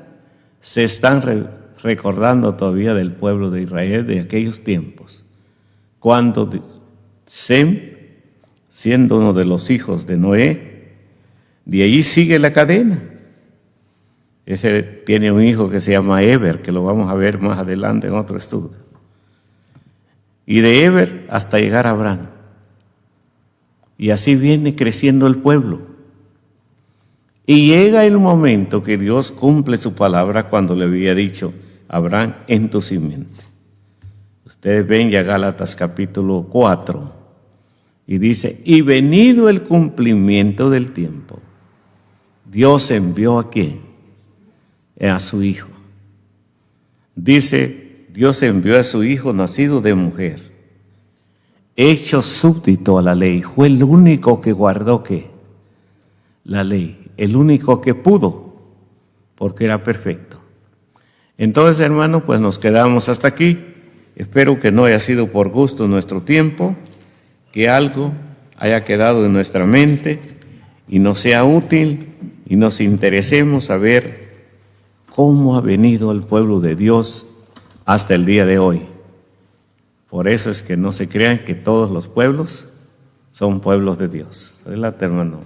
se están recordando todavía del pueblo de Israel de aquellos tiempos. Cuando Sem, siendo uno de los hijos de Noé, de allí sigue la cadena. Ese tiene un hijo que se llama Eber, que lo vamos a ver más adelante en otro estudio. Y de Eber hasta llegar a Abraham. Y así viene creciendo el pueblo. Y llega el momento que Dios cumple su palabra cuando le había dicho: Abraham, en tu simiente. Ustedes ven ya Gálatas capítulo 4 y dice: y venido el cumplimiento del tiempo, Dios envió ¿a quién? A su hijo. Dice: Dios envió a su hijo nacido de mujer, hecho súbdito a la ley. Fue el único que guardó ¿qué? La ley, el único que pudo, porque era perfecto. Entonces, hermanos, pues nos quedamos hasta aquí. Espero que no haya sido por gusto nuestro tiempo, que algo haya quedado en nuestra mente y nos sea útil y nos interesemos a ver cómo ha venido el pueblo de Dios hasta el día de hoy. Por eso es que no se crean que todos los pueblos son pueblos de Dios. Adelante, hermano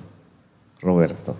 Roberto.